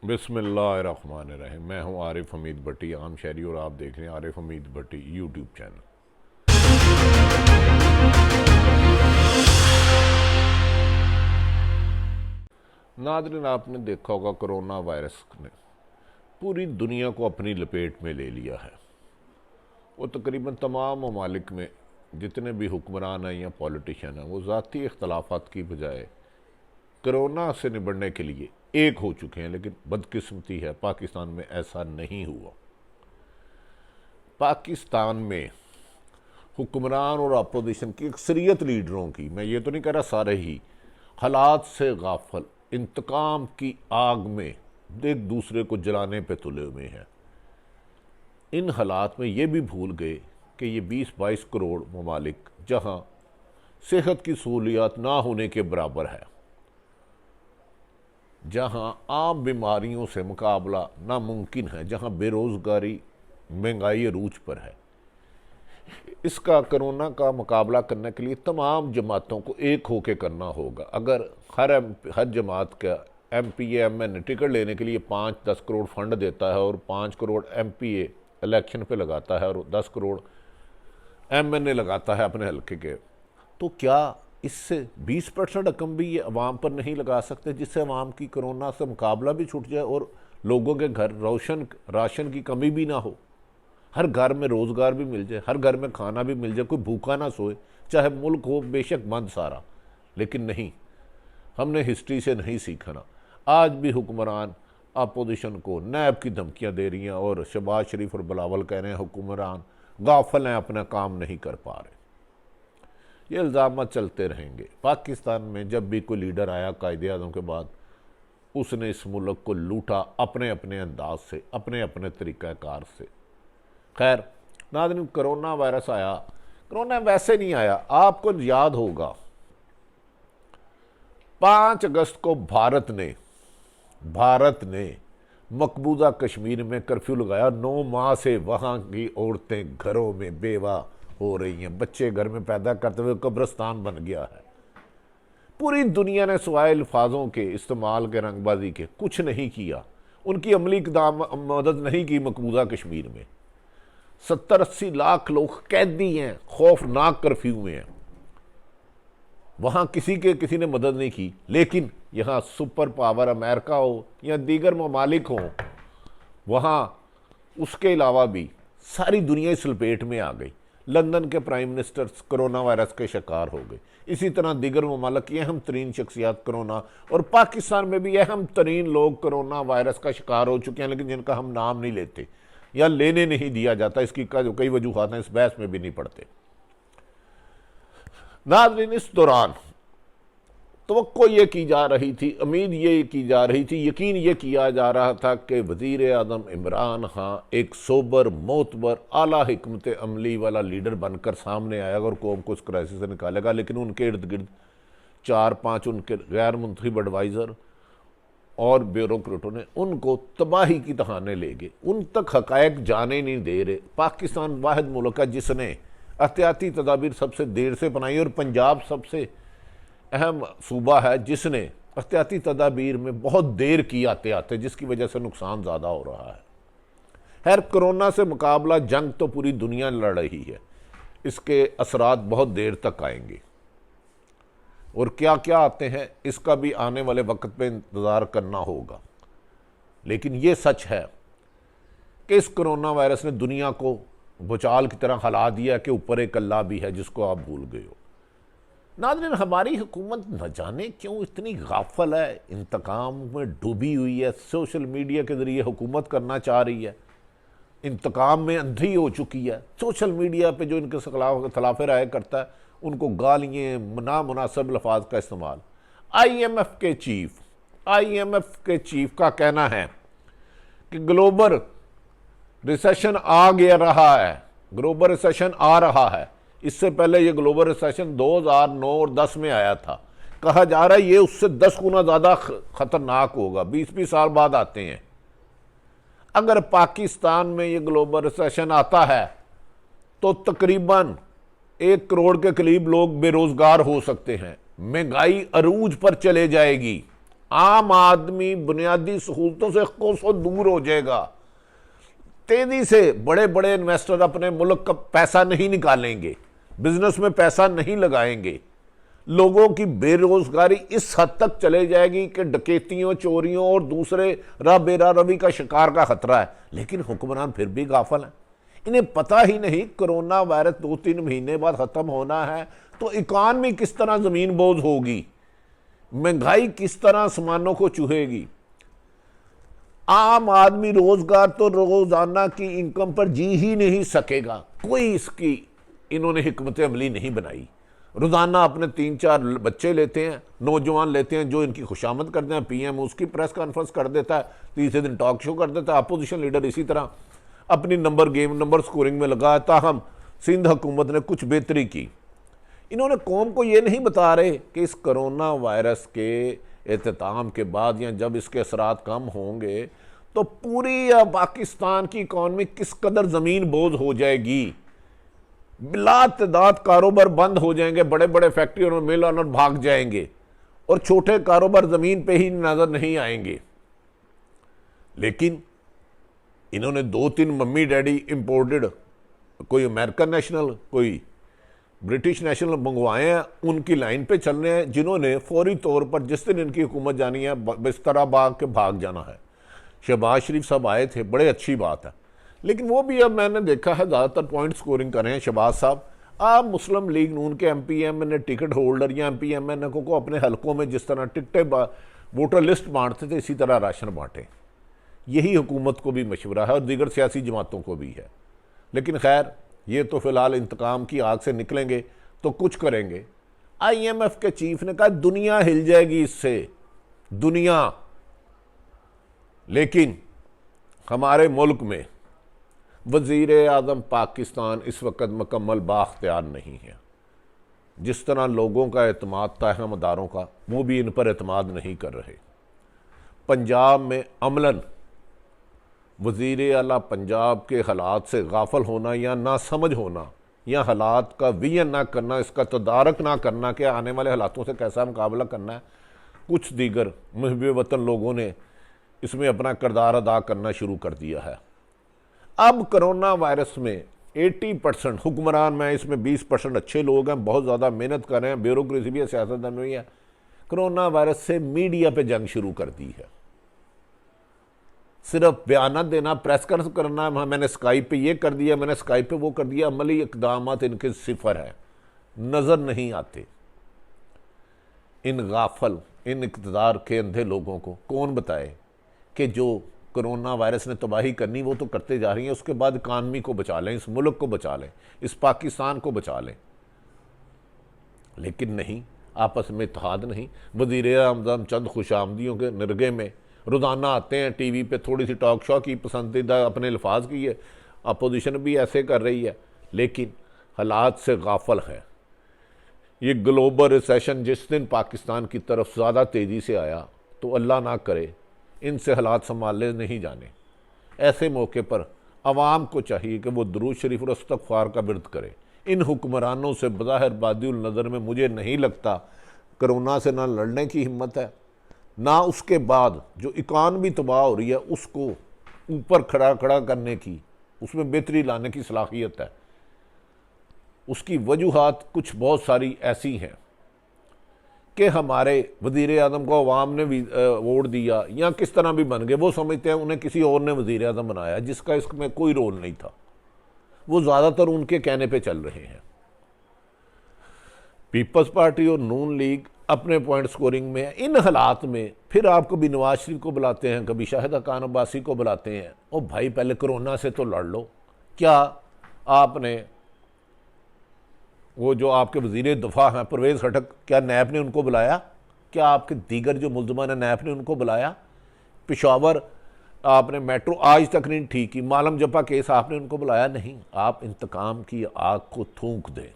बिस्मिल्लाहिर्रहमानिर्रहीम। मैं हूं आरिफ हमीद भट्टी, आम शहरी, और आप देख रहे हैं आरिफ हमीद भट्टी यूट्यूब चैनल। नाज़रीन, आपने देखा होगा कोरोना वायरस ने पूरी दुनिया को अपनी लपेट में ले लिया है। वो तकरीबन तमाम ममालिक में जितने भी हुक्मरान हैं या पॉलिटिशियन हैं, वो ज़ाती इख्तलाफात की बजाय कोरोना से निपटने के लिए एक हो चुके हैं। लेकिन बदकिस्मती है, पाकिस्तान में ऐसा नहीं हुआ। पाकिस्तान में हुक्मरान और अपोजिशन की अक्सरियत लीडरों की, मैं ये तो नहीं कह रहा सारे ही, हालात से गाफल, इंतकाम की आग में एक दूसरे को जलाने पे तुले हुए हैं। इन हालात में ये भी भूल गए कि ये 20-22 करोड़ ममालिक जहाँ सेहत की सहूलियात ना होने के बराबर है, जहाँ आम बीमारियों से मुकाबला नामुमकिन है, जहाँ बेरोज़गारी महंगाई अरूज पर है, इसका कोरोना का मुकाबला करने के लिए तमाम जमातों को एक होकर करना होगा। अगर हर जमात का MPA MN टिकट लेने के लिए 5-10 करोड़ फंड देता है और 5 करोड़ MPA इलेक्शन पे लगाता है और 10 करोड़ MNA लगाता है अपने हल्के के, तो क्या इससे 20% रकम भी ये अवाम पर नहीं लगा सकते, जिससे अवाम की कोरोना से मुकाबला भी छूट जाए और लोगों के घर राशन की कमी भी ना हो, हर घर में रोज़गार भी मिल जाए, हर घर में खाना भी मिल जाए, कोई भूखा ना सोए, चाहे मुल्क हो बेशक बंद सारा। लेकिन नहीं, हमने हिस्ट्री से नहीं सीखना। आज भी हुक्मरान अपोजिशन को नैब की धमकियाँ दे रही हैं और शहबाज शरीफ और बिलावल कह रहे हैं हुक्मरान गाफिल हैं, अपना काम नहीं कर पा रहे। ये इल्ज़ाम चलते रहेंगे। पाकिस्तान में जब भी कोई लीडर आया कायदे-ए-आज़म के बाद, उसने इस मुल्क को लूटा अपने अपने अंदाज से, अपने अपने तरीक़ाकार से। खैर नाज़रीन, कोरोना वायरस आया, कोरोना वैसे नहीं आया। आपको याद होगा 5 अगस्त को भारत ने मकबूजा कश्मीर में कर्फ्यू लगाया। 9 माह से वहाँ की औरतें घरों में बेवा हो रही हैं, बच्चे घर में पैदा करते हुए कब्रिस्तान बन गया है। पूरी दुनिया ने सिवाय अल्फाजों के इस्तेमाल के, रंगबाजी के, कुछ नहीं किया। उनकी अमली इक़दाम मदद नहीं की। मकबूजा कश्मीर में 70-80 लाख लोग कैदी हैं, खौफनाक कर्फ्यू में हैं। वहाँ किसी ने मदद नहीं की। लेकिन यहाँ सुपर पावर अमेरिका हो या दीगर ममालिक हों, वहाँ उसके अलावा भी सारी दुनिया इस लपेट में आ गई। लंदन के प्राइम मिनिस्टर कोरोना वायरस के शिकार हो गए। इसी तरह दीगर ममालिक की अहम तरीन शख्सियात कोरोना, और पाकिस्तान में भी अहम तरीन लोग कोरोना वायरस का शिकार हो चुके हैं, लेकिन जिनका हम नाम नहीं लेते या लेने नहीं दिया जाता। इसकी कई वजूहात हैं, इस बहस में भी नहीं पड़ते। नाज़रीन, इस दौरान तवक्को ये की जा रही थी, उम्मीद ये की जा रही थी, यकीन ये किया जा रहा था कि वज़ीर आज़म इमरान खान एक सोबर, मोतबर, आला हिकमत अमली वाला लीडर बनकर सामने आएगा और कौम को उस क्राइसिस से निकालेगा। लेकिन उनके इर्द गिर्द 4-5 उनके गैर मुंतखब एडवाइज़र और ब्यूरोक्रेटों ने उनको तबाही की तहाने ले गए। उन तक हक़ायक़ जाने नहीं दे रहे। पाकिस्तान वाहिद मुल्क है जिसने एहतियाती तदाबीर सबसे देर से अपनाई, और पंजाब सबसे अहम सूबा है जिसने एहतियाती तदाबीर में बहुत देर की आते आते, जिसकी वजह से नुकसान ज़्यादा हो रहा है। खैर, कोरोना से मुकाबला जंग तो पूरी दुनिया लड़ रही है, इसके असरात बहुत देर तक आएंगे, और क्या क्या आते हैं इसका भी आने वाले वक्त पे इंतज़ार करना होगा। लेकिन ये सच है कि इस कोरोना वायरस ने दुनिया को भूचाल की तरह हिला दिया कि ऊपर एक अल्लाह भी है जिसको आप भूल गए हो। नाज़रीन, हमारी हुकूमत न जाने क्यों इतनी गाफिल है, इंतकाम में डूबी हुई है, सोशल मीडिया के ज़रिए हुकूमत करना चाह रही है, इंतकाम में अंधी हो चुकी है। सोशल मीडिया पे जो इनके खिलाफ राय करता है, उनको गालियाँ, नामुनासिब लफाज का इस्तेमाल। IMF के चीफ का कहना है कि ग्लोबल रिसेशन आ रहा है। इससे पहले ये ग्लोबल रिसेशन 2009 और 10 में आया था। कहा जा रहा है ये उससे 10 गुना ज़्यादा ख़तरनाक होगा। 20-20 साल बाद आते हैं। अगर पाकिस्तान में ये ग्लोबल रिसेशन आता है तो तकरीबन 1 करोड़ के करीब लोग बेरोज़गार हो सकते हैं। महंगाई अरूज पर चले जाएगी। आम आदमी बुनियादी सहूलतों से कोसों दूर हो जाएगा। तेजी से बड़े बड़े इन्वेस्टर अपने मुल्क का पैसा नहीं निकालेंगे, बिजनेस में पैसा नहीं लगाएंगे। लोगों की बेरोजगारी इस हद तक चले जाएगी कि डकैतियों, चोरियों और दूसरे बेरा रवि का शिकार का खतरा है। लेकिन हुक्मरान फिर भी गाफल हैं। इन्हें पता ही नहीं कोरोना वायरस 2-3 महीने बाद खत्म होना है तो इकॉनमी किस तरह जमीन बोझ होगी, महंगाई किस तरह सामानों को चूहेगी। आम आदमी रोजगार तो रोजाना की इनकम पर जी ही नहीं सकेगा। कोई इसकी इन्होंने हिकमत अमली नहीं बनाई। रोजाना अपने 3-4 बच्चे लेते हैं, नौजवान लेते हैं जो इनकी खुशामद करते हैं। पीएम उसकी प्रेस कॉन्फ्रेंस कर देता है, तीसरे दिन टॉक शो कर देता है। अपोजिशन लीडर इसी तरह अपनी नंबर स्कोरिंग में लगा। ताहम सिंध हुकूमत ने कुछ बेहतरी की। इन्होंने कौम को ये नहीं बता रहे कि इस कोरोना वायरस के एहतमाम के बाद या जब इसके असरात कम होंगे तो पूरी पाकिस्तान की इकॉनमी किस कदर ज़मीन बोझ हो जाएगी। बिलातादाद कारोबार बंद हो जाएंगे, बड़े बड़े फैक्ट्री और मिल ऑनर भाग जाएंगे और छोटे कारोबार ज़मीन पे ही नज़र नहीं आएंगे। लेकिन इन्होंने 2-3 मम्मी डैडी इंपोर्टेड, कोई अमेरिकन नेशनल, कोई ब्रिटिश नेशनल मंगवाए हैं, उनकी लाइन पे चल रहे हैं, जिन्होंने फौरी तौर पर जिस दिन इनकी हुकूमत जानी है बिस्तरा बाग के भाग जाना है। शहबाज शरीफ साहब आए थे, बड़े अच्छी बात है, लेकिन वो भी अब मैंने देखा है ज़्यादातर पॉइंट स्कोरिंग कर रहे हैं शहबाज साहब। आप मुस्लिम लीग नून के MPM टिकट होल्डर या MPMN को अपने हलकों में जिस तरह टिकटें वोटर लिस्ट बांटते थे इसी तरह राशन बांटें। यही हुकूमत को भी मशवरा है और दीगर सियासी जमातों को भी है। लेकिन खैर ये तो फिलहाल इंतकाम की आग से निकलेंगे तो कुछ करेंगे। IMF के चीफ ने कहा दुनिया हिल जाएगी इससे, दुनिया। लेकिन हमारे मुल्क में वज़ीर आज़म पाकिस्तान इस वक्त मुकम्मल बाख्तियार नहीं है। जिस तरह लोगों का एतमाद था हम अदारों का, वो भी इन पर एतमाद नहीं कर रहे। पंजाब में अमलन वज़ीर आला पंजाब के हालात से गाफल होना या ना समझ होना या हालात का वियन ना करना, इसका तदारक ना करना कि आने वाले हालातों से कैसा मुकाबला करना है, कुछ दीगर मुहब्बे वतन लोगों ने इसमें अपना किरदार अदा करना शुरू कर दिया है। अब कोरोना वायरस में 80% हुक्मरान, मैं इसमें 20% अच्छे लोग हैं, बहुत ज़्यादा मेहनत कर रहे हैं, ब्यूरोक्रेसी भी है, सियासतदान भी है। कोरोना वायरस से मीडिया पे जंग शुरू कर दी है। सिर्फ बयान देना, प्रेस कॉन्फ्रेंस करना, मैंने स्काइप पे ये कर दिया, मैंने स्काइप पे वो कर दिया, अमली इकदाम इनके सिफर है, नज़र नहीं आते। इन गाफल, इन इक़्तिदार के अंधे लोगों को कौन बताए कि जो कोरोना वायरस ने तबाही करनी वो तो करते जा रही हैं, उसके बाद इकानमी को बचा लें, इस मुल्क को बचा लें, इस पाकिस्तान को बचा लें। लेकिन नहीं, आपस में इत्तेहाद नहीं। वज़ीर आज़म चंद खुशामदियों के निर्गे में रोज़ाना आते हैं टीवी पे, थोड़ी सी टॉक शो की पसंदीदा अपने अल्फाज की है, अपोजिशन भी ऐसे कर रही है, लेकिन हालात से गाफल है। ये ग्लोबल रिसेशन जिस दिन पाकिस्तान की तरफ ज़्यादा तेज़ी से आया तो अल्लाह ना करे इनसे हालात संभाले नहीं जाने। ऐसे मौके पर अवाम को चाहिए कि वो दुरूद शरीफ और इस्तग़फ़ार का विर्द करे। इन हुक्मरानों से बज़ाहिर बादिउल नज़र में मुझे नहीं लगता कोरोना से ना लड़ने की हिम्मत है, ना उसके बाद जो इकानमी तबाह हो रही है उसको ऊपर खड़ा करने की, उसमें बेहतरी लाने की सलाहियत है। उसकी वजूहात कुछ बहुत सारी ऐसी हैं कि हमारे वज़ीर आज़म को अवाम ने वोट दिया या किस तरह भी बन गए, वो समझते हैं उन्हें किसी और ने वज़ीर आज़म बनाया जिसका इसमें कोई रोल नहीं था। वो ज़्यादातर उनके कहने पे चल रहे हैं। पीपल्स पार्टी और नून लीग अपने पॉइंट स्कोरिंग में है। इन हालात में फिर आप कभी नवाज शरीफ को बुलाते हैं, कभी शाहिदा खान अब्बासी को बुलाते हैं। ओ भाई, पहले कोरोना से तो लड़ लो। क्या आपने वो जो आपके वज़ीर दफ़ा हैं परवेज़ खटक, क्या नैब ने उनको बुलाया? क्या आपके दीगर जो मुल्ज़मान हैं नैब ने उनको बुलाया? पेशावर आपने मेट्रो आज तक नहीं ठीक की, मालम जपा केस आपने उनको बुलाया? नहीं। आप इंतकाम की आग को थूक दें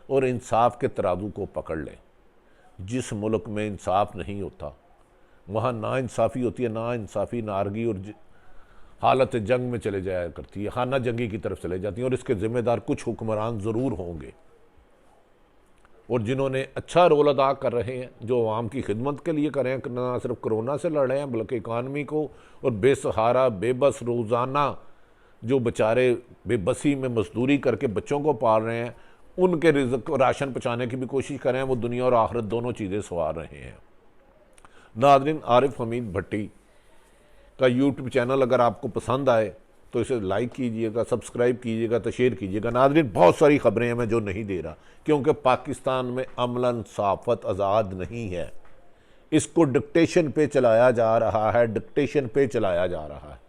और इंसाफ के तराजू को पकड़ लें। जिस मुल्क में इंसाफ नहीं होता वहाँ ना इंसाफ़ी होती है, ना इंसाफ़ी नारगी और हालत जंग में चले जाया करती है, खाना जंगी की तरफ चले जाती हैं। और इसके ज़िम्मेदार कुछ हुक्मरान ज़रूर होंगे, और जिन्होंने अच्छा रोल अदा कर रहे हैं, जो आवाम की खिदमत के लिए कर रहे हैं, ना सिर्फ कोरोना से लड़ रहे हैं बल्कि इकानमी को और बेसहारा बेबस रोज़ाना जो बेचारे बेबसी में मजदूरी करके बच्चों को पाल रहे हैं, उनके रिज़्क़ को राशन पहुँचाने की भी कोशिश कर रहे हैं। वो दुनिया और आखिरत दोनों चीज़ें संवार रहे हैं। नाज़रीन, आरिफ हमीद भट्टी का यूट्यूब चैनल अगर आपको पसंद आए तो इसे लाइक कीजिएगा, सब्सक्राइब कीजिएगा, तो शेयर कीजिएगा। नाज़रीन, बहुत सारी खबरें हैं मैं जो नहीं दे रहा, क्योंकि पाकिस्तान में अमलन सहाफ़त आज़ाद नहीं है। इसको डिक्टेशन पे चलाया जा रहा है, डिक्टेशन पे चलाया जा रहा है।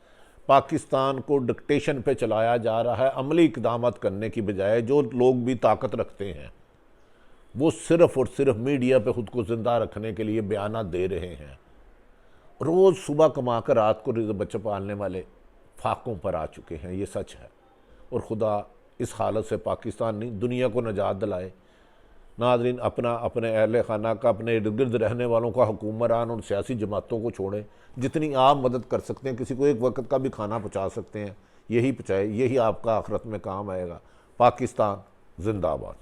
पाकिस्तान को डिक्टेशन पे चलाया जा रहा है, अमली इक़दामात करने की बजाय। जो लोग भी ताकत रखते हैं वो सिर्फ़ और सिर्फ मीडिया पे ख़ुद को ज़िंदा रखने के लिए बयान दे रहे हैं। रोज़ सुबह कमा कर रात को बच्चे पालने वाले फाकों पर आ चुके हैं, ये सच है। और खुदा इस हालत से पाकिस्तान नहीं दुनिया को निजात दिलाए। नाज़रीन, अपने अहल खाना का, अपने इर्द गिर्द रहने वालों का, हुकूमरान और सियासी जमातों को छोड़ें। जितनी आप मदद कर सकते हैं, किसी को एक वक्त का भी खाना पहुँचा सकते हैं, यही पहुँचाए, यही आपका आखिरत में काम आएगा। पाकिस्तान जिंदाबाद।